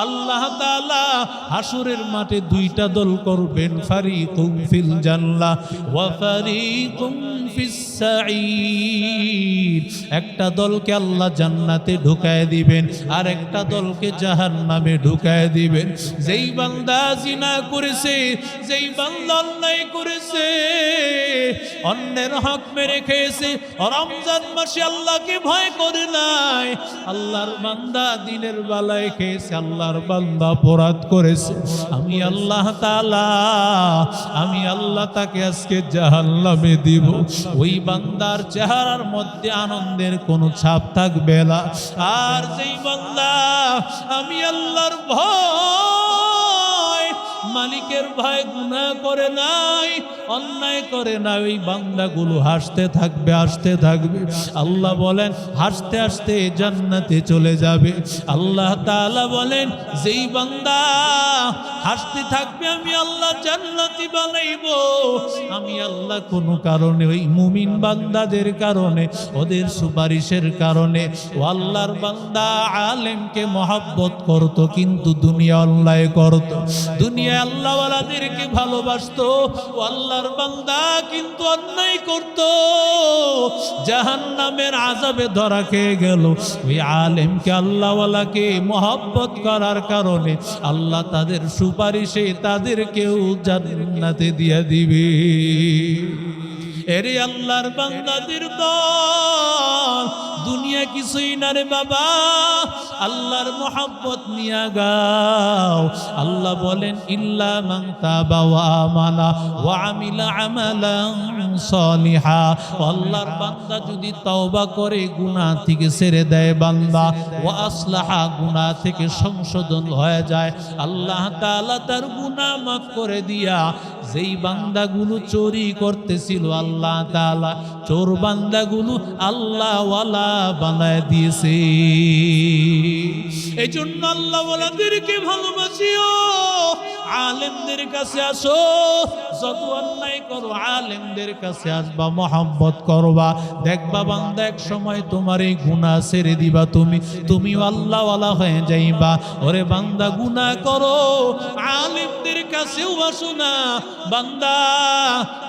আল্লাহ তাআলা হাসরের মাঠে দুইটা দল করবেন, ফারিকুম ফিল জান্নাহ ওয়া ফারিকুম ফিস সাঈর। একটা দলকে আল্লাহ জান্নাতে ঢুকায় দিবেন, আর একটা দলকে জাহান্নামে ঢুকায় দিবেন। যেই বান্দা জিনা করেছে, যেই বান্দা অন্যায় করেছে, অন্যের হক মেরে খেয়েছে, রমজান মাসে আল্লাহকে ভয় করে নাই, আল্লাহর বান্দা দিনের বেলায় খেয়েছে, আল্লাহর বান্দা অপরাধ করেছে, আমি আল্লাহ তাআলা, আমি আল্লাহ তাকে আজকে জাহান্নামে দিব। ওই বান্দার চেহারার মধ্যে আনন্দের কোনো ছাপ থাকবে না। আর যেই বান্দা আমি আল্লাহর ভয়, মালিকের ভয় গুনাহ করে নাই, অন্যায় করে না, ওই বান্দাগুলো হাসতে থাকবে, হাসতে থাকবে। আল্লাহ বলেন হাসতে হাসতে জান্নাতে চলে যাবে। আল্লাহ তাআলা বলেন যেই বান্দা হাসতে থাকবে আমি আল্লাহ জান্নাতি বানাইব। আমি আল্লাহ কোনো কারণে ওই মুমিন বান্দাদের কারণে, ওদের সুপারিশের কারণে, ও আল্লাহর বান্দা আলেমকে মহব্বত করত কিন্তু দুনিয়া অন্যায় করত, দুনিয়া আল্লাহওয়ালাদেরকে ভালোবাসতো, ও আল্লাহর বান্দা কিন্তু অন্যায় করত, জাহান্নামের আযাবে ধরা খেয়ে গেল। ওই আলেমকে আল্লাহওয়ালাকে মহব্বত করার কারণে আল্লাহ তাদের সুপারিশে তাদেরকেও জান্নাতে দিয়ে দিবে। এরে আল্লাহর বান্দাদের দল, দুনিয়া কিছুই না রে বাবা, আল্লাহর মহব্বত নিয়া গাও। আল্লাহ বলেন ইল্লা মান তাবা ওয়া আমানা ওয়া আমিলা আমালান সালিহা। আল্লাহর বান্দা যদি তওবা করে, গুনাহ থেকে ছেড়ে দেয় বান্দা, ওয়া আসলাহা, গুনাহ থেকে সংশোধন হয়ে যায়, আল্লাহ তাআলা তার গুনাহ মাফ করে দিয়া যেই বান্দাগুলো চুরি করতেছিল, আল্লাহ তাআলা চোর বান্দাগুলো আল্লাহ ওয়ালা বানায় দিয়েছে। এই জন্য আল্লাহ ওয়ালাদেরকে ভালোবাসিও, আলেমদের কাছে আসো, যত অন্যায় করো আলেমদের কাছে আসবা, মহব্বত করবা, দেখবা বান্দা এক সময় তোমার এই গুনাহ ছেড়ে দিবা, তুমিও আল্লাহ ওয়ালা হয়ে যাইবা। ওরে বান্দা গুনাহ করো, আলেমদের কাছেও আসো না বান্দা,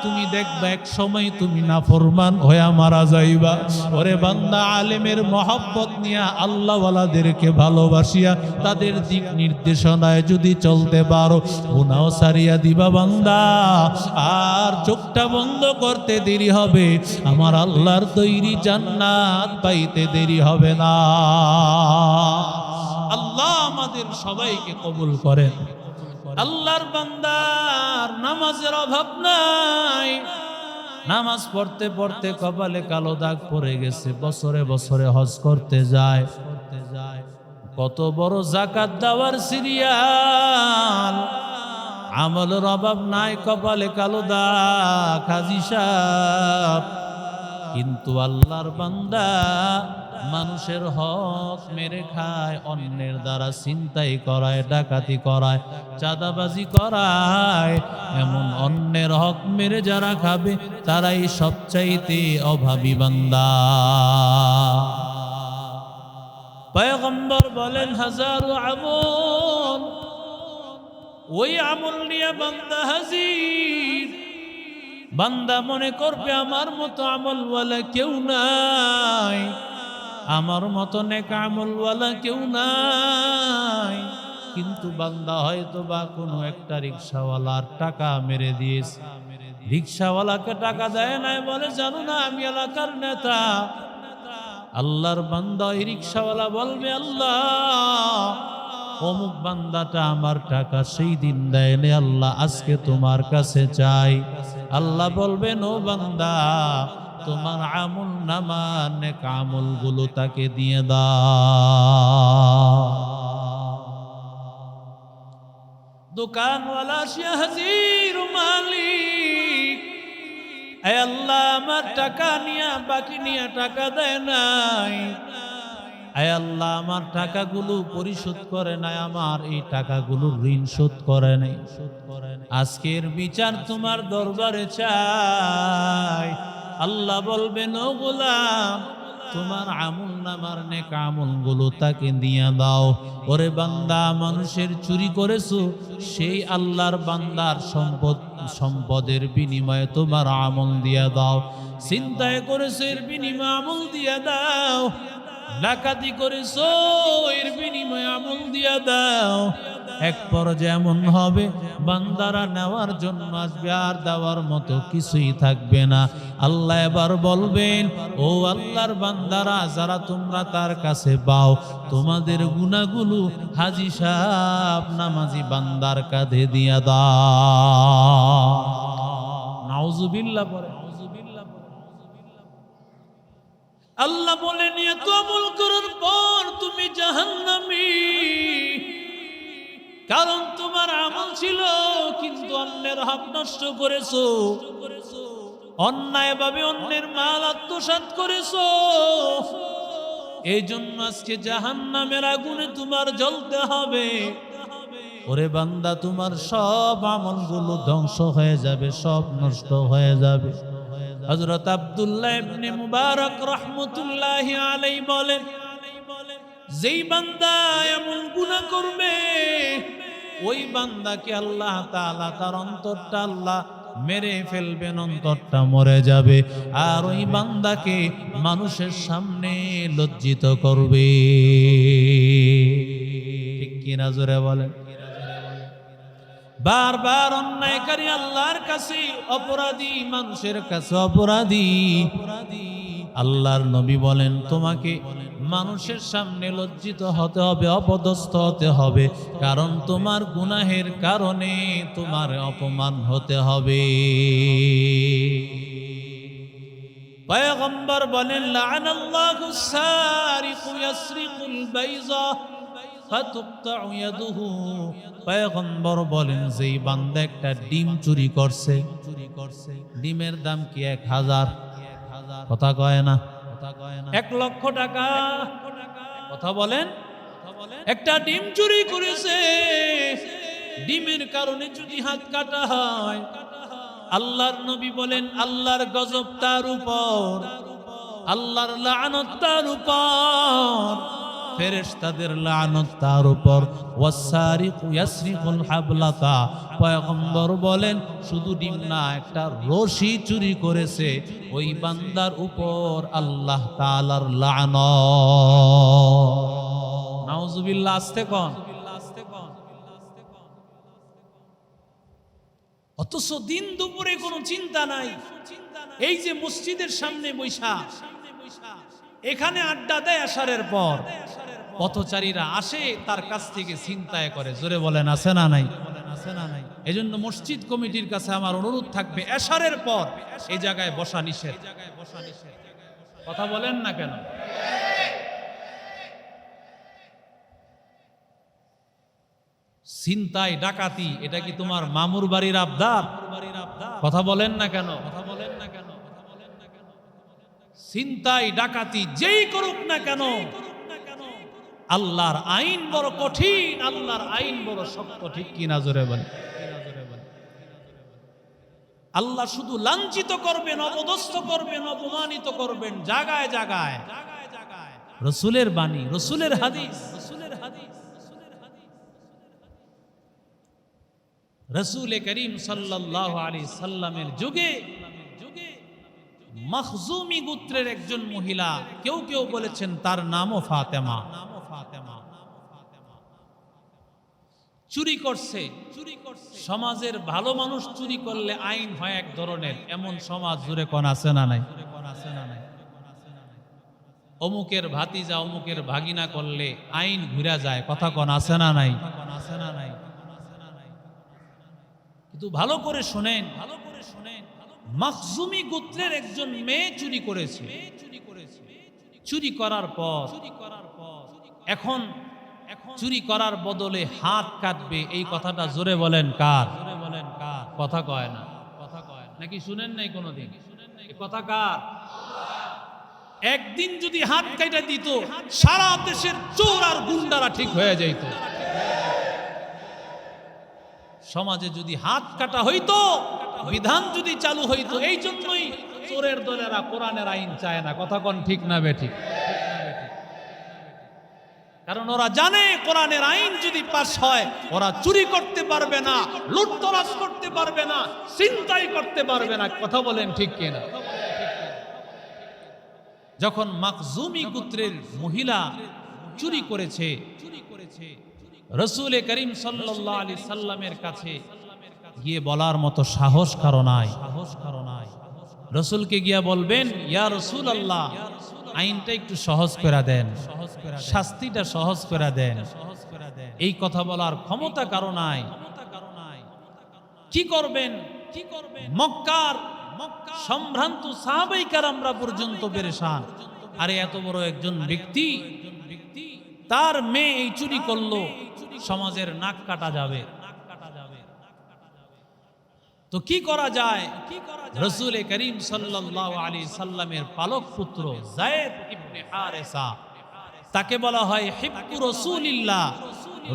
তুমি দেখবা এক সময় তুমি নাফরমান হয়ে মারা যাইবা। ওরে বান্দা আলেমের মহব্বত নিয়া আল্লাহ ওয়ালাদেরকে ভালোবাসিয়া তাদের দিক নির্দেশনায় যদি চলতে পারো, গুনাহ ছাড়িয়া দিবা বান্দা, আর চোখটা বন্ধ করতে দেরি হবে, আমার আল্লাহর তৈরি জান্নাত পাইতে দেরি হবে না। আল্লাহ আমাদের সবাইকে কবুল করেন। আল্লাহর বান্দার নামাজের অভাব নাই, নামাজ পড়তে পড়তে কপালে কালো দাগ পড়ে গেছে, বছরে বছরে হজ করতে যায়, কত বড় যাকাত দেওয়ার সিরিয়াল, আমলের অভাব নাই, কপালে কালো দাগ, হাজী সাহেব, কিন্তু আল্লাহর বান্দা মানুষের হক মেরে খায়, অন্যের দ্বারা ছিনতাই করায়, ডাকাতি করায়, চাঁদাবাজি করায়। এমন অন্যের হক মেরে যারা খাবে তারাই সবচাইতে অভাবী বান্দা। পয়গম্বর বলেন হাজারো আমল, ওই আমল নিয়ে বান্দা হাজির, বান্দা মনে করবে আমার মতো আমলওয়ালা কেউ নাই, আমার মতো নেক আমলওয়ালা কেউ নাই, কিন্তু বান্দা হয়তো বা কোনো একটা রিক্সাওয়ালার টাকা মেরে দিয়েছে, রিক্সাওয়ালাকে টাকা দেয় নাই, বলে জানো না আমি এলাকার নেতা। আল্লাহর বান্দা এই রিক্সাওয়ালা বলবে আল্লাহ অমুক বান্দাটা আমার টাকা সেই দিন দেয়নি, আল্লাহ আজকে তোমার কাছে চাই। আল্লাহ বলবেন ও বান্দা তোমার আমল নামা নেক আমলগুলো তাকে দিয়ে দাও। দোকানওয়ালা সে হাজির, মালিক এ আল্লাহ আমার টাকা নিয়ে বাকি নিয়ে টাকা দেয় নাই, আয় আল্লাহ আমার টাকাগুলো পরিশোধ করে নাই, আমার এই টাকাগুলো ঋণ শোধ করে নাই, আজকের বিচার তোমার দরবারে চাই। আল্লাহ বলবেন ও গোলাম তোমার আমল নামার নেক আমলগুলো তাকে দিয়ে দাও। ওরে বান্দা, মানুষের চুরি করেছো, সেই আল্লাহর বান্দার সম্পদের বিনিময়ে তোমার আমল দিয়ে দাও। চিন্তায় করেছো, এর বিনিময়ে আমল দিয়ে দাও। ডাকাতি করেছো, এর বিনিময়ে আমল দিয়ে দাও। এক পর্যায়ে এমন হবে, বান্দারা নেওয়ার জন্য আসবে, আর দেওয়ার মতো কিছুই থাকবে না। আল্লাহ এবার বলবেন, ও আল্লাহর বান্দারা, যারা তোমরা তার কাছে পাও, তোমাদের গুনাহগুলো হাজী সাহেব নামাজি বান্দার কাঁধে দিয়া দাও। নাউজুবিল্লাহ পড়ে। আল্লাহ বলেন, এত আমল করার পর তুমি জাহান্নামী, কারণ তোমার আমল ছিল কিন্তু অন্যের হক নষ্ট করেছো, অন্যায়ভাবে অন্যের মাল আত্মসাৎ করেছো। এই জন্য আজকে জাহান্নামের আগুনে তোমার জ্বলতে হবে। ওরে বান্দা, তোমার সব আমলগুলো ধ্বংস হয়ে যাবে, সব নষ্ট হয়ে যাবে। হযরত আব্দুল্লাহ ইবনে মুবারক রাহমাতুল্লাহি আলাইহি বলেন, যেই বান্দা এমন গুনাহ করবে, ওই বান্দাকে আল্লাহ তাআলা তার অন্তরটা আল্লাহ মেরে ফেলবেন, অন্তরটা মরে যাবে, আর ওই বান্দাকে মানুষের সামনে লজ্জিত করবে। ঠিক কিনা জোরে বলেন? বারবার অন্যায়কারী আল্লাহর কাছে অপরাধী, মানুষের কাছে অপরাধী। আল্লাহর নবী বলেন, তোমাকে মানুষের সামনে লজ্জিত হতে হবে, অপদস্থ হতে হবে, কারণ তোমার গুনাহের কারণে তোমার অপমান হতে হবে। পয়গম্বর বলেন, লাআনাল্লাহু সারিকু ইয়াসরিকুল বাইযা ফাতুকতাউ ইয়াদুহু। পয়গম্বর বলেন, যেই বান্দা একটা ডিম চুরি করছে, ডিমের দাম কি 1000? কথা কয় না? 1 লক্ষ টাকা। কথা বলেন? একটা ডিম চুরি করেছে, ডিমের কারণে যদি হাত কাটা হয়, আল্লাহর নবী বলেন, আল্লাহর গজব তার উপর, আল্লাহর লানত তার উপর, ফেরেশতাদের লানত তার উপর। ওয়াসারিকু ইয়াসরিকুল হাবলাতা। পয়গম্বর বলেন, শুধু ডিম না, একটা রশি চুরি করেছে, ওই বান্দার উপর আল্লাহ তাআলার লানত। নাউজুবিল্লাহ। আস্তে কোন। অথচ দিন দুপুরে কোনো চিন্তা নাই। এই যে মসজিদের সামনে বৈশা, এখানে আড্ডা দেয় আসারের পর, পথচারীরা আসে তার কাছ থেকে ছিনতাই করে। জোরে বলেন, আছে না নাই? এজন্য মসজিদ কমিটির কাছে আমার অনুরোধ থাকবে, এশারের পর এই জায়গায় বসা নিষেধ। কথা বলেন না কেন? ছিনতাই ডাকাতি, এটা কি তোমার মামুর বাড়ির আবদার? কথা বলেন না কেন? ছিনতাই ডাকাতি যেই করুক না কেন, আল্লাহর আইন বড় কঠিন, আল্লাহর আইন বড় শক্ত। ঠিক কিনা জোরে বলেন? আল্লাহ শুধু লাঞ্ছিত করবেন, অপদস্থ করবেন, অপমানিত করবেন জায়গায় জায়গায়। রাসূলের বাণী, রাসূলের হাদিস। রাসূল করিম সাল্লাল্লাহু আলাইহি সাল্লামের যুগে মখজুমি গোত্রের একজন মহিলা, কেউ কেউ বলেছেন তার নামও ফাতেমা, চুরি করছে। সমাজের ভালো মানুষ চুরি করলে আইন হয় এক ধরনের, এমন সমাজ জুড়ে কোন আছে না নাই? অমুকের ভাতিজা অমুকের ভাগিনা করলে আইন ঘুরা যায়। কথা কোন আছে না নাই? কিন্তু ভালো করে শোনেন, মখজুমি গোত্রের একজন মেয়ে চুরি করেছে। চুরি করার পর এখন চুরি করার বদলে হাত কাটবে, এই কথাটা জোরে বলেন কার? কথা কয় না নাকি? শুনেন নাই কোনোদিন? কথা কার? একদিন যদি হাত কাটা দিত, সারা দেশের চোর আর গুন্ডারা ঠিক হয়ে যেত। সমাজে যদি হাত কাটা হইতো, বিধান যদি চালু হইতো। এই জন্যই চোরের দলেরা কোরআনের আইন চায় না। কথা কোন ঠিক না বেঠিক? কারণ ওরা জানে কোরআনের আইন যদি পাস হয় ওরা চুরি করতে পারবে না, লুটতরাজ করতে পারবে না, ছিনতাই করতে পারবে না। কথা বলেন ঠিক কিনা? যখন মাখজুমি গোত্রের মহিলা চুরি করেছে, রাসূল করিম সাল্লাল্লাহু আলাইহি সাল্লামের কাছে গিয়ে বলার মতো সাহস কারো নাই। রাসূলকে গিয়া বলবেন, ইয়া রাসূলুল্লাহ, আইনটা একটু সহজ করে দেন, শাস্তিটা সহজ করে দেন। এই কথা বলার ক্ষমতা কারো নাই। কি করবেন? মক্কার সম্ভ্রান্ত সাহাবায়ে কেরামরা পর্যন্ত পেরেশান। আরে এত বড় একজন ব্যক্তি, তার মেয়ে এই চুরি করলো, সমাজের নাক কাটা যাবে। তো কি করা যায়? রাসূল করিম সাল্লাল্লাহু আলাইহি সাল্লামের পালক পুত্র যায়েদ ইবনে হারেসা, তাকে বলা হয় হিব্বু রাসূলিল্লাহ,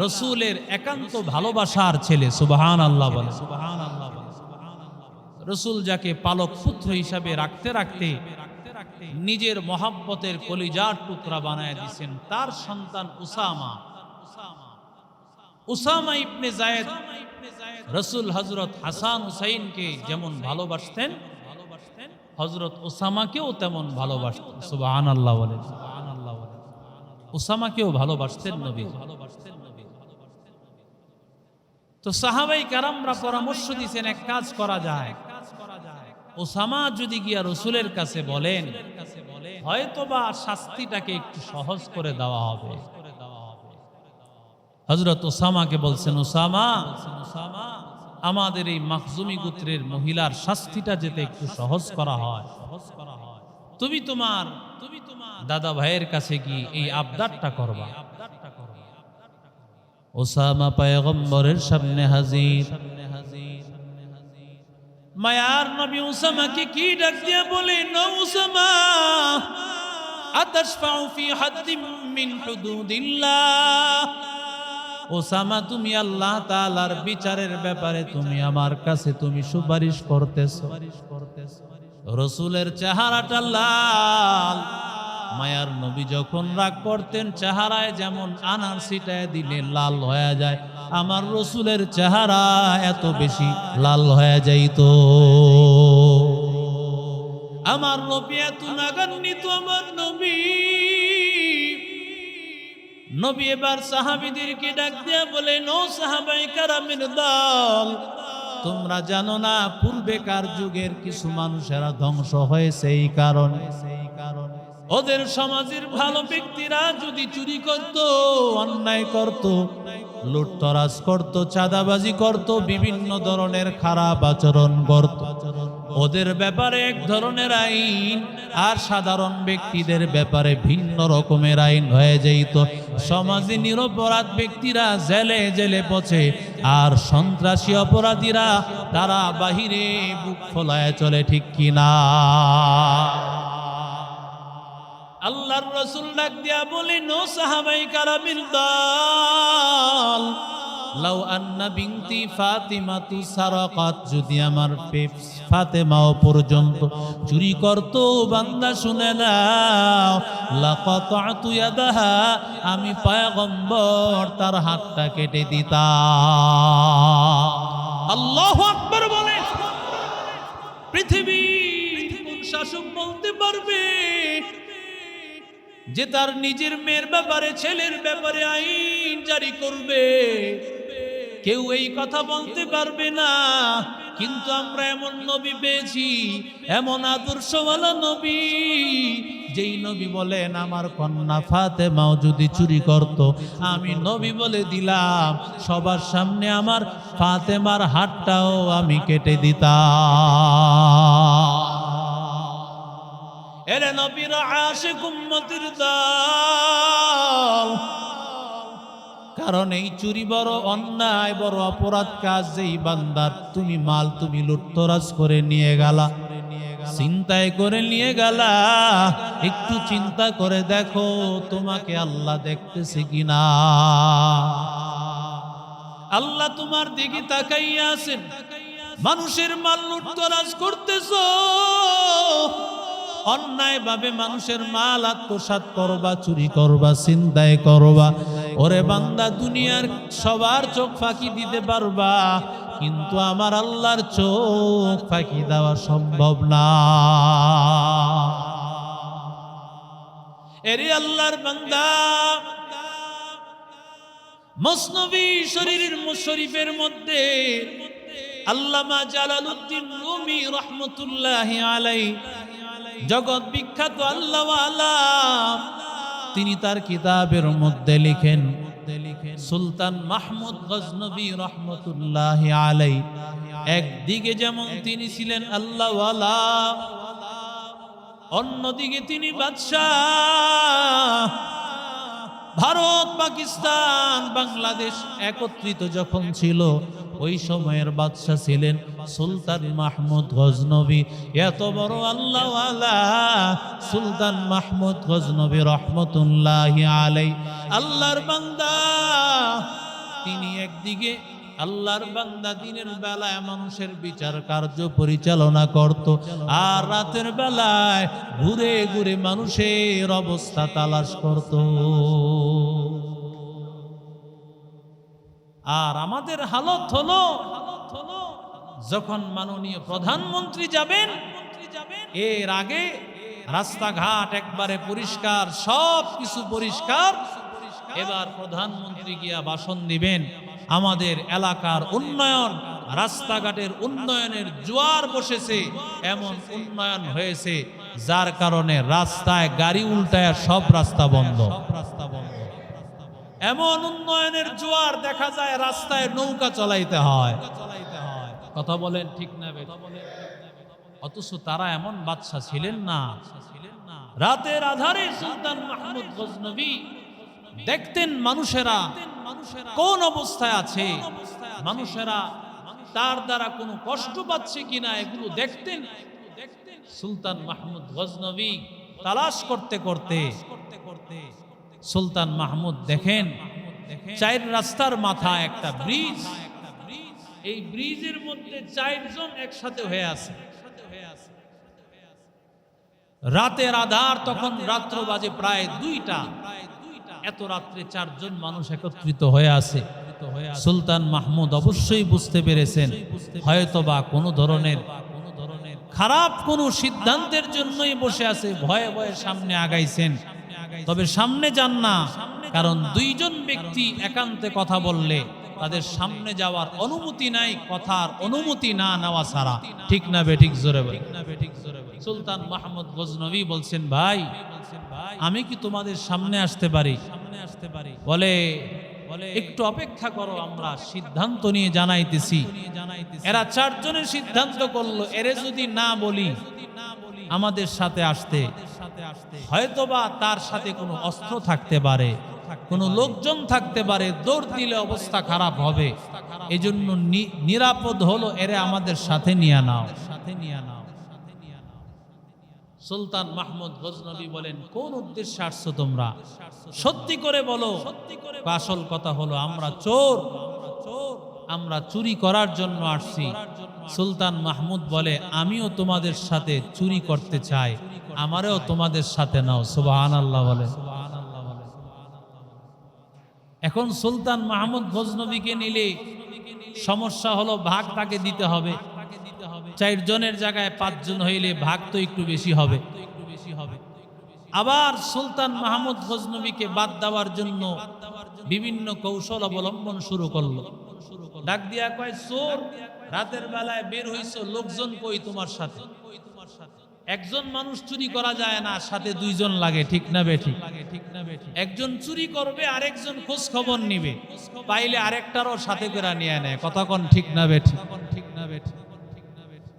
রাসূলের একান্ত ভালোবাসার ছেলে। সুবহানাল্লাহ বলে, সুবহানাল্লাহ বলে। রাসূল যাকে পালক পুত্র হিসাবে রাখতে রাখতে নিজের মহব্বতের কলিজার টুকরা বানায় দিয়েছেন তার সন্তান উসামা। উসামা ইবনে যায়েদ রাসূল হযরত হাসান হুসাইনকে যেমন ভালোবাসতেন, হযরত উসামাকেও তেমন ভালোবাসতেন। সুবহানাল্লাহ বলেন, সুবহানাল্লাহ বলেন। উসামাকেও ভালোবাসতেন নবী। তো সাহাবায়ে কেরামরা পরামর্শ দিয়েছেন এক কাজ করা যায়, উসামা যদি গিয়া রাসূলের কাছে বলেন হয়তোবা শাস্তিটাকে একটু সহজ করে দেওয়া হবে। হযরত উসামাকে বলছেন, উসামা, আমাদের এই মাখজুমি গোত্রের মহিলার শাস্তিটা যাতে একটু সহজ করা হয়, তুমি তোমার দাদা ভাইয়ের কাছে গিয়ে এই আবদারটা করবা। উসামা পয়গম্বরের সামনে হাজির। মায়ার নবী উসামাকে কি ডাক দিয়া বলে, না উসামা, আতাশফাউ ফি হাদ্দিম মিন হুদুদিল্লাহ। ওসামা, তুমি আল্লাহ তাআলার বিচারের ব্যাপারে তুমি আমার কাছে তুমি সুপারিশ করতেছো। রাসূলের চেহারাটা লাল। মায়ার নবী যখন রাগ করতেন চেহারায় যেমন আনার ছিটায় দিলে লাল হয়ে যায়, আমার রাসূলের চেহারা এত বেশি লাল হয়ে যাইত। আমার নবী এত নাগান্বিত, আমার নবী এবার সাহাবীদেরকে ডাক দিয়া বলেন, ও সাহাবায়ে কেরামের দল, তোমরা জানো না পূর্বেকার যুগের কিছু মানুষেরা ধ্বংস হয়েছে এই কারণে। ওদের সমাজের ভালো ব্যক্তিরা যদি চুরি করত, অন্যায় করত, লুটতরাজ করত, চাঁদাবাজি করত, বিভিন্ন ধরনের খারাপ আচরণ করত, ওদের ব্যাপারে এক ধরনের আইন আর সাধারণ ব্যক্তিদের ব্যাপারে ভিন্ন রকমের আইন হয়ে যেত। সমাজে নিরপরাধ ব্যক্তিরা জেলে জেলে পচে, আর সন্ত্রাসী অপরাধীরা তারা বাহিরে বুক ফোলায় চলে। ঠিক কিনা? আল্লাহর রাসূল ডাক দিয়া বলেন, ও সাহাবায়ে কেরামের দল, লাউ আন্না বিনতি ফাতিমাতু সারাকাত, যদি আমার ফাতেমাও পর্যন্ত চুরি করত, বান্দা শুনে নাও, লাকাতাতু ইয়াদাহা, আমি পয়গম্বর তার হাতটা কেটে দিতাম। আল্লাহু আকবার বলেন। পৃথিবীর কোন শাসক বলতে পারবে যে তার নিজের মেয়ের ব্যাপারে, ছেলের ব্যাপারে আইন জারি করবে? কেউ এই কথা বলতে পারবে না। কিন্তু আমরা এমন নবী পেয়েছি, এমন আদর্শওয়ালা নবী, যেই নবী বলেন আমার কন্যা ফাতেমাও যদি চুরি করত, আমি নবী বলে দিলাম সবার সামনে আমার ফাতেমার হাতটাও আমি কেটে দিতাম। এরে নবীর আশিক উম্মতের দল, কারণ এই চুরি বড় অন্যায়, বড় অপরাধ কাজ। যেই বান্দার তুমি মাল তুমি লুটতরাজ করে নিয়ে গেলা, চিন্তাই করে নিয়ে গেলা, একটু চিন্তা করে দেখো তোমাকে আল্লাহ দেখতেছে কিনা। আল্লাহ তোমার দিকে তাকাইয়া আছেন, মানুষের মাল লুটতরাজ করতেছো, অন্যায় ভাবে মানুষের মাল আত্মসাৎ করবা, চুরি করবা, ছিনতাই করবা। ওরে বান্দা, দুনিয়ার সবার চোখ ফাঁকি দিতে পারবা, কিন্তু আমার আল্লাহর চোখ ফাঁকি দেওয়া সম্ভব না। এরে আল্লাহর বান্দা, মসনবী শরীফের মধ্যে আল্লামা জালালউদ্দিন রুমি রহমতুল্লাহি আলাইহি, জগৎ বিখ্যাত আল্লাহওয়ালা, তিনি তার কিতাবের মধ্যে লিখেন, সুলতান মাহমুদ গজনবী রহমতুল্লাহি আলাইহি একদিকে যেমন তিনি ছিলেন আল্লাহওয়ালা, অন্যদিকে তিনি বাদশাহ। ভারত, পাকিস্তান, বাংলাদেশ একত্রিত যখন ছিল, ওই সময়ের বাদশা ছিলেন সুলতান মাহমুদ গজনবী। এত বড় আল্লাহওয়ালা সুলতান মাহমুদ গজনবী রহমতুল্লাহি আলাইহি, আল্লাহর বান্দা, তিনি একদিকে আল্লাহর বান্দা দিনের বেলায় মানুষের বিচার কার্য পরিচালনা করত, আর রাতের বেলায় ঘুরে ঘুরে মানুষের অবস্থা তালাশ করত। আর আমাদের হালত হলো, যখন মাননীয় প্রধানমন্ত্রী যাবেন, এর আগে রাস্তাঘাট একবারে পরিষ্কার, সব কিছু পরিষ্কার। এবার প্রধানমন্ত্রী গিয়া ভাষণ দিবেন, আমাদের এলাকার উন্নয়ন, রাস্তাঘাটের উন্নয়নের জোয়ার বসেছে, এমন উন্নয়ন হয়েছে যার কারণে রাস্তায় গাড়ি উল্টায় সব রাস্তা বন্ধ। এমন উন্নয়নের জোয়ার দেখা যায় রাস্তায় নৌকা চলাইতে হয়। কথা বলেন ঠিক না? অথচ তারা এমন বাদশা ছিলেন না। রাতের আধারে সুলতান মাহমুদ গজনবী দেখতেন মানুষেরা কোন অবস্থায় আছে, মানুষেরা তার দ্বারা কোনো কষ্ট পাচ্ছে কিনা, এগুলো দেখতেন। সুলতান মাহমুদ গজনবী তালাশ করতে করতে সুলতান মাহমুদ দেখেন, চার রাস্তার মাথায় একটা ব্রিজ, এই ব্রিজের মধ্যে চারজন একসাথে হয়ে আছে। রাতের আধার, তখন রাত্র বাজে প্রায় 2টা, এত রাত্রে চারজন মানুষ একত্রিত হয়ে আছে। সুলতান মাহমুদ অবশ্যই বুঝতে পেরেছেন হয়তোবা কোনো ধরনের খারাপ কোনো সিদ্ধান্তের জন্যই বসে আছে, ভয়ে ভয়ে সামনে আগাইছেন। তবে সামনে যান না, কারণ দুইজন ব্যক্তি একান্তে কথা বললে তাদের সামনে যাওয়ার অনুমতি নাই, কথার অনুমতি না নেওয়া ছাড়া। ঠিক না বেঠিক? জোরে বলেন। সুলতান মাহমুদ গজনবী বলছেন, ভাই আমি কি তোমাদের সামনে আসতে পারি? বলে একটু অপেক্ষা করো, আমরা সিদ্ধান্ত নিয়ে জানাইতেছি। এরা চারজনের সিদ্ধান্ত করলো, এরে যদি না বলি আমাদের সাথে আসতে, হয়তোবা তার সাথে কোনো অস্ত্র থাকতে পারে, কোনো লোকজন থাকতে পারে, দৌড় দিলে অবস্থা খারাপ হবে। এজন্য নিরাপদ হলো এরে আমাদের সাথে নিয়ে নাও। সুলতান মাহমুদ গজনবী বলেন, কোন উদ্দেশ্যে আসছো তোমরা? সত্যি করে বলো। আসল কথা হলো আমরা চোর, আমরা চুরি করার জন্য আসছি। সুলতান মাহমুদ বলে, আমিও তোমাদের সাথে চুরি করতে চাই, আমারও তোমাদের সাথে নাও। সুবহানাল্লাহ বলে। এখন সুলতান মাহমুদ গজনবীকে নিলে সমস্যা হলো, ভাগ তাকে দিতে হবে। 4 জনের জায়গায় 5 জন হইলে ভাগ তো একটু বেশি হবে। আবার সুলতান মাহমুদ গজনবীকে বাদ দেওয়ার জন্য বিভিন্ন কৌশল অবলম্বন শুরু করলো। ডাক দিয়া কয়, চোর, রাতের বেলায় বের হইছো, লোকজন কই তোমার সাথে? একজন মানুষ চুরি করা যায় না, সাথে 2 জন লাগে। ঠিক না বেঠিক? একজন চুরি করবে, আরেকজন খোঁজ খবর নিবে, পাইলে আরেকটারও সাথে করে নিয়ে নেয়। কথা কোন ঠিক না বেঠিক?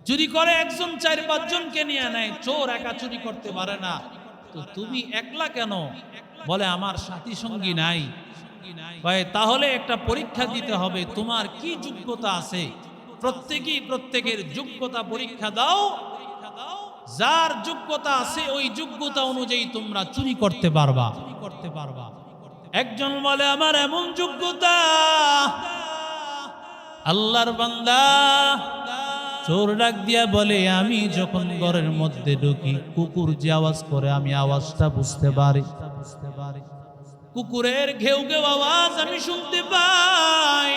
চুরি করে একজন 4-5 জনকে নিয়ে নেয়। চোর একা চুরি করতে পারে না। তো তুমি একলা কেন? বলে, আমার সাথী সঙ্গী নাই। তাহলে একটা পরীক্ষা দিতে হবে, তোমার কি যোগ্যতা আছে? প্রত্যেকেই প্রত্যেকের যোগ্যতা পরীক্ষা দাও, যার যোগ্যতা আছে ওই যোগ্যতা অনুযায়ী তোমরা চুরি করতে পারবা। একজন বলে, আমার এমন যোগ্যতা, আল্লাহর বান্দা চোর ডাক দিয়া বলে, আমি যখন ঘরের মধ্যে ঢুকি কুকুর যে আওয়াজ করে আমি আওয়াজটা বুঝতে পারি। কুকুরের ঘেউ ঘেউ আওয়াজ আমি শুনতে পাই,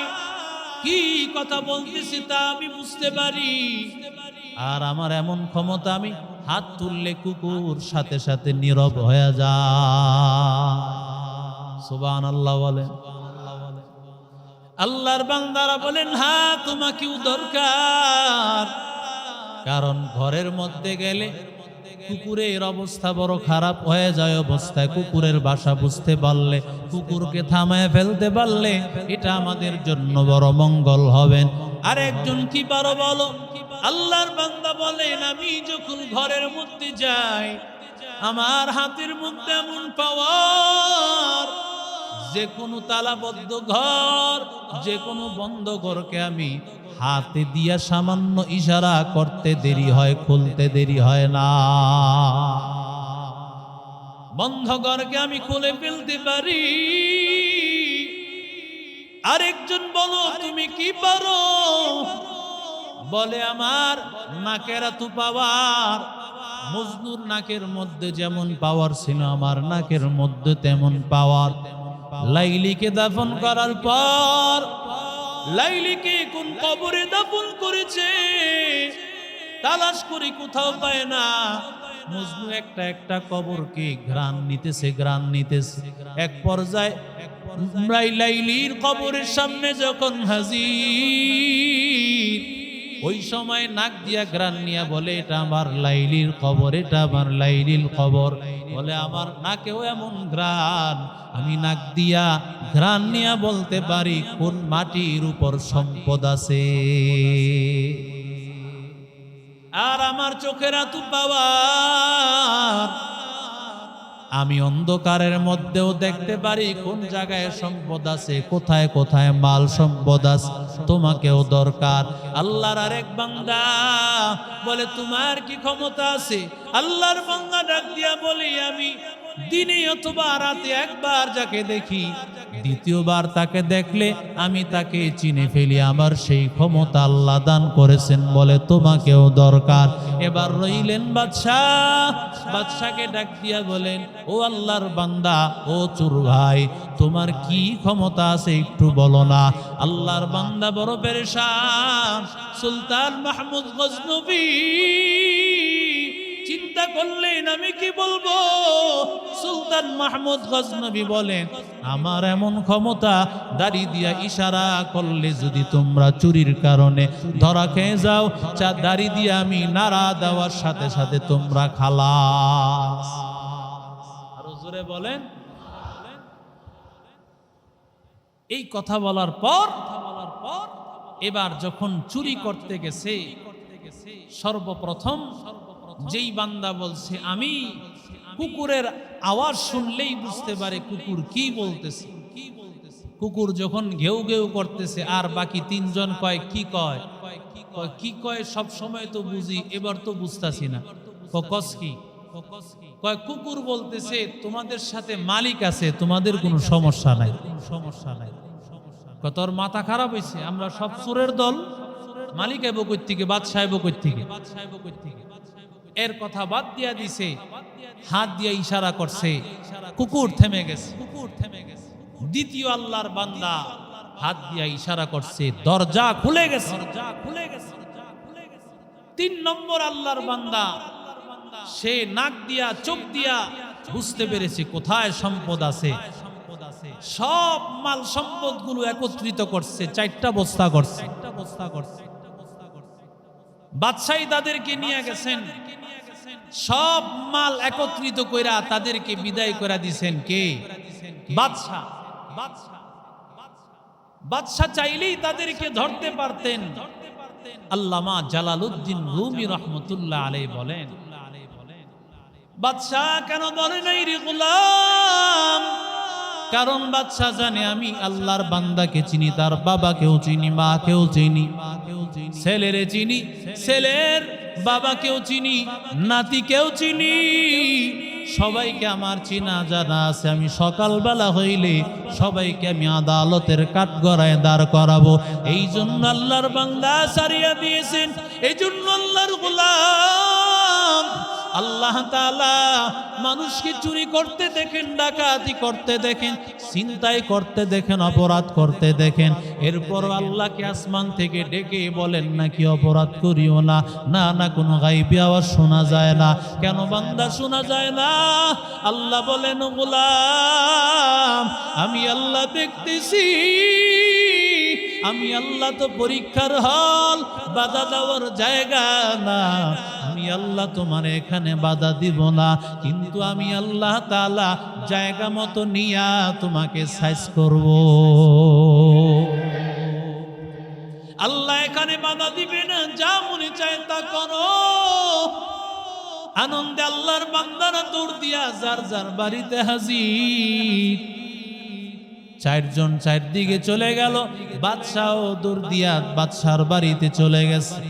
কি কথা বলতেছি তা আমি বুঝতে পারি। আর আমার এমন ক্ষমতা, আমি হাত তুললে কুকুর সাথে সাথে নীরব হয়ে যায়। সুবহানাল্লাহ বলেন। আল্লাহর বান্দারা বলেন, হ্যাঁ তোমাকেও দরকার, কারণ ঘরের মধ্যে গেলে কুকুরের অবস্থা বড় খারাপ হয়ে যায়। অবস্থায় কুকুরের বাসা বুঝতে পারলে, কুকুরকে থামায় ফেলতে পারলে এটা আমাদের জন্য বড় মঙ্গল হবেন। আর একজন কি পারো বলো? আল্লাহর বান্দা বলেন, আমি যখন ঘরের মধ্যে যাই আমার হাতের মধ্যে এমন পাওয়ার, যে কোনো তালাবদ্ধ ঘর, যে কোনো বন্ধ ঘরকে আমি হাতে দিয়া সামান্য ইশারা করতে দেরি হয়, খুলতে দেরি হয় না। বন্ধ ঘরকে আমি খুলে ফেলতে পারি। আরেকজন বলো, তুমি কি পারো? বলে, আমার নাকের এত পাওয়ার, মজনুর নাকের মধ্যে যেমন পাওয়ার ছিল আমার নাকের মধ্যে তেমন পাওয়ার। লাইলিকে দাফন করার পর, লাইলিকে কোন কবরে দাফন করেছে তালাশ করে কোথাও পায় না। মজনু একটা একটা কবরকে ঘ্রাণ নিতেছে, ঘ্রাণ নিতেছে। এক পর্যায়ে লাইলির কবরের সামনে যখন হাজির, ওই সময় নাক দিয়া ঘ্রাণ নিয়া বলে, এটা আমার লাইলির কবর, এটা আমার লাইলির কবর। বলে, আমার নাকেও এমন ঘ্রাণ, আমি নাক দিয়া ঘ্রাণ নিয়া বলতে পারি কোন মাটির উপর সম্পদ আছে। আর আমার চোখের এত পাওয়ার, আমি অন্ধকারের মধ্যেও দেখতে পারি কোন জায়গায় সম্পদ আছে, কোথায় কোথায় মাল সম্পদ আছে। তোমাকেও দরকার। আল্লাহর আরেক বান্দা বলে, তোমার কি ক্ষমতা আছে? আল্লাহর বান্দা ডাক দিয়া বলে, আমি দিনে অথবা রাতে একবার যাকে দেখি, দ্বিতীয়বার তাকে দেখলে আমি তাকে চিনে ফেলি। আমার সেই ক্ষমতা আল্লাহ দান করেছেন। বলে, তোমাকেও দরকার। এবার রইলেন বাদশাহ। বাদশাকে ডাক দিয়া বলেন, ও আল্লাহর বান্দা, ও চোর ভাই, তোমার কি ক্ষমতা আছে একটু বলো না। আল্লাহর বান্দা বড় পেরেশান। সুলতান মাহমুদ গজনবী চিন্তা করলেন, আমি কি বলবো? সুলতান মাহমুদ গজনবী বলেন, আমার এমন ক্ষমতা, দাড়ি দিয়া ইশারা করলে যদি তোমরা চুরির কারণে ধরা খেয়ে যাও, দাড়ি দিয়া আমি নাড়া দেওয়ার সাথে সাথে তোমরা খালাস। আরো জোরে বলেন। এই কথা বলার পর এবার যখন চুরি করতে গেছে, সর্বপ্রথম যেই বান্দা বলছে, আমি কুকুরের আওয়াজ শুনলেই বুঝতে পারে কুকুর কি বলতেছে। কুকুর যখন ঘেউ ঘেউ করতেছে, আর বাকি তিনজন কয়, কি কয়? কি কয়? সব সময় তো বুঝি, এবার তো বুঝতাছি না। কস কি? কয়, কুকুর বলতেছে তোমাদের সাথে মালিক আছে, তোমাদের কোনো সমস্যা নাই, সমস্যা নাই। তোর মাথা খারাপ হয়েছে, আমরা সব চোরের দল, মালিক আইব কই থেকে, বাদশাহ আইব কই থেকে। এর কথা বাদ দিয়া দিছে, হাত দিয়ে ইশারা করছে, কুকুর থেমে গেছে। দ্বিতীয় আল্লাহর বান্দা হাত দিয়া ইশারা করছে, দরজা খুলে গেছে। তিন নম্বর আল্লাহর বান্দা, সে নাক দিয়া চোখ দিয়া বুঝতে পেরেছে কোথায় সম্পদ আছে। সব মাল সম্পদ গুলো একত্রিত করছে, 4টা বস্তা করছে। বাদশাহী তাদেরকে নিয়ে গেছেন, সব মাল একত্রিত কইরা তাদেরকে বিদায় করে দিছেন। কে? বাদশাহ। বাদশাহ চাইলেই তাদেরকে ধরতে পারতেন। আল্লামা জালালউদ্দিন রুমি রহমতুল্লাহ আলাইহি বলেন, বাদশাহ কেন বলে নাই রে গোলাম? কারণ বাদশাহ জানে আমি আল্লাহর বান্দাকে চিনি, তার বাবাকেও চিনি, মাকেও চিনি, ছেলেরে চিনি, ছেলের বাবাকেও চিনি, নাতিকেও চিনি। সবাইকে আমার চিনা জানা আছে, আমি সকালবেলা হইলে সবাইকে আমি আদালতের কাঠগড়ায় দাঁড় করাবো। এই জন্য আল্লাহর বান্দা সারিয়া দিয়েছেন। এই জন্য আল্লাহর গোলাম আল্লাহ তাআলা মানুষকে চুরি করতে দেখেন, ডাকাতি করতে দেখেন, ছিনতাই করতে দেখেন, অপরাধ করতে দেখেন, এরপর আল্লাহকে আসমান থেকে ডেকে বলেন নাকি অপরাধ করিও না। না না, কোনো গায়বী আওয়াজ শোনা যায় না। কেন বান্দা শোনা যায় না? আল্লাহ বলেন, গোলাম আমি আল্লাহ দেখতেছি। আমি আল্লাহ তো পরীক্ষার হল, বাধা দেওয়ার জায়গা না। আমি আল্লাহ তোমার এখানে বাধা দিব না, কিন্তু আমি আল্লাহ তাআলা জায়গা মতো নিয়া তোমাকে সাইজ করব। আল্লাহ এখানে বাধা দিবে না, যা মনে চায় তা করো। আনন্দে আল্লাহর বান্দারা দৌড় দিয়া যার যার বাড়িতে হাজির। চারজন চারদিকে চলে গেল, বাদশাও দৌড় দিয়া বাদশার বাড়িতে চলে গেছে।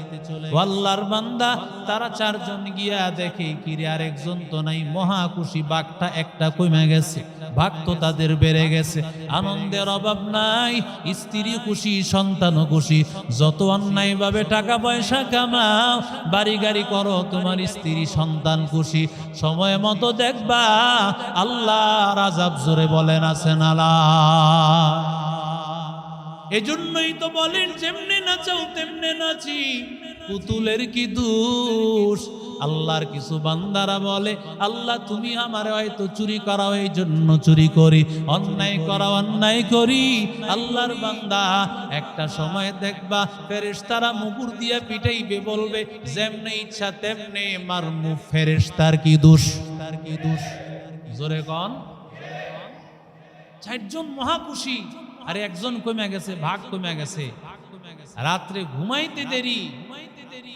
আল্লাহর বান্দা তারা চারজন গিয়া দেখে কিরে আরেকজন তো নাই, মহা খুশি, বাঘটা একটা কমে গেছে, ভাগ তো তাদের বেড়ে গেছে। আনন্দের অভাব নাই, স্ত্রী খুশি, সন্তানও খুশি। যত অন্যায় ভাবে টাকা পয়সা কামাও, বাড়ি গাড়ি করো, তোমার স্ত্রী সন্তান খুশি। সময় মতো দেখবা আল্লাহর আযাব, জোরে বলেন আছেন আল্লাহ। এজন্যই তো বলেন যেমনে নাচাও তেমনে নাচি, পুতুলের কি দোষ। আল্লাহর কিছু বান্দারা বলে আল্লাহ তুমি আমারে হয়তো চুরি করাও, এই জন্য চুরি করি, অন্যায় করাও অন্যায় করি। আল্লাহর বান্দা একটা সময় দেখবা ফেরেশতারা মুগুর দিয়া পিটাইবে, বলবে যেমনে ইচ্ছা তেমনে মারমু। ফেরেশতার কি দোষ? তার কি দোষ? জোরে কোন। চারজন মহা খুশি, আরে একজন কমে গেছে, ভাগ কমে গেছে। রাত্রে ঘুমাইতে দেরি,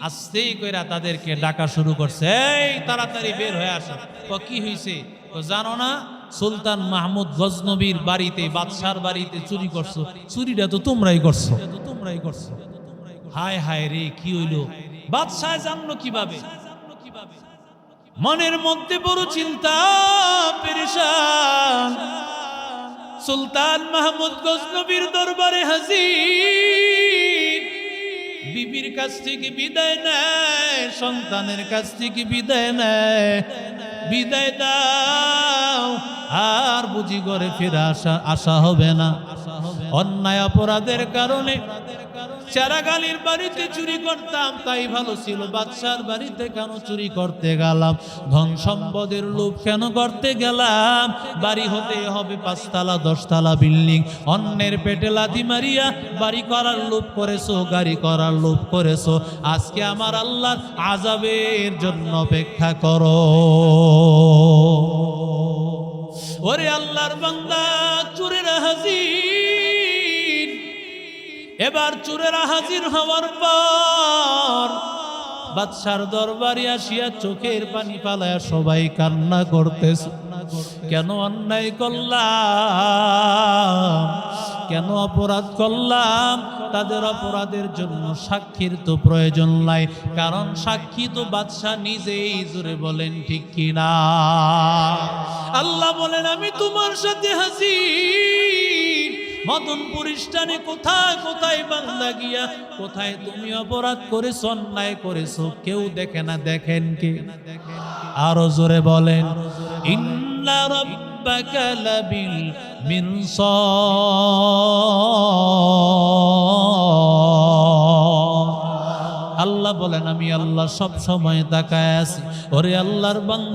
আস্তে কইরা তাদেরকে ডাকা শুরু করছে, এই তাড়াতাড়ি বের হয়ে আসো। কি হয়েছে? তো জানো না সুলতান মাহমুদ গজনবীর বাড়িতে, বাদশার বাড়িতে চুরি করছো। চুরিটা তো তোমরাই করছো, তোমরাই করছো। হায় হায় রে, কি হইলো? বাদশাহ জানলো কিভাবে? মনের মধ্যে বড় চিন্তা, পেরেশান। সুলতান মাহমুদ গজনবীর দরবারে হাজির। বিবির কাছ থেকে বিদায় নেয়, সন্তানের কাছ থেকে বিদায় নেয়। বিদায় দাও, আর বুঝি ঘরে ফিরে আসা হবে না। অন্যায় অপরাধের কারণে চারাগালির বাড়িতে চুরি করতাম, তাই ভালো ছিল। বাদশার বাড়িতে কেন চুরি করতে গেলাম? ধন সম্পদের লোভ কেন করতে গেলাম? বাড়ি হতে হবে 5 তলা 10 তলা বিল্ডিং, অন্যের পেটে লাথি মারিয়া বাড়ি করার লোভ করেছো, গাড়ি করার লোভ করেছো। আজকে আমার আল্লাহর আযাবের জন্য অপেক্ষা করো। ওরে আল্লাহর বান্দা, চোরেরা হাজির। এবার চোরেরা হাজির হওয়ার পর বাদশার দরবারে আসিয়া চোখের পানি ফালায়া সবাই কান্না করতেছে। কেন অন্যায় করলাম? কেন অপরাধ করলাম? তাদের অপরাধের জন্য সাক্ষীর তো প্রয়োজন নাই, কারণ সাক্ষী তো বাদশা নিজেই। জোরে বলেন ঠিক কিনা? আল্লাহ বলেন আমি তোমার সাথে হাজির। মদনপুর স্থানে কোথায় কোথায় বান্দা গিয়া, কোথায় তুমি অপরাধ করেছো, অন্যায় করেছো, কেউ দেখে না। দেখেন কে? আরো জোরে বলেন, ইন্না রাব্বাকা লাবিল মিরসাদ। আল্লাহ বলেন আমি আল্লাহ সব সময় তাকায় আছি। ওরে আল্লাহর বান্দা,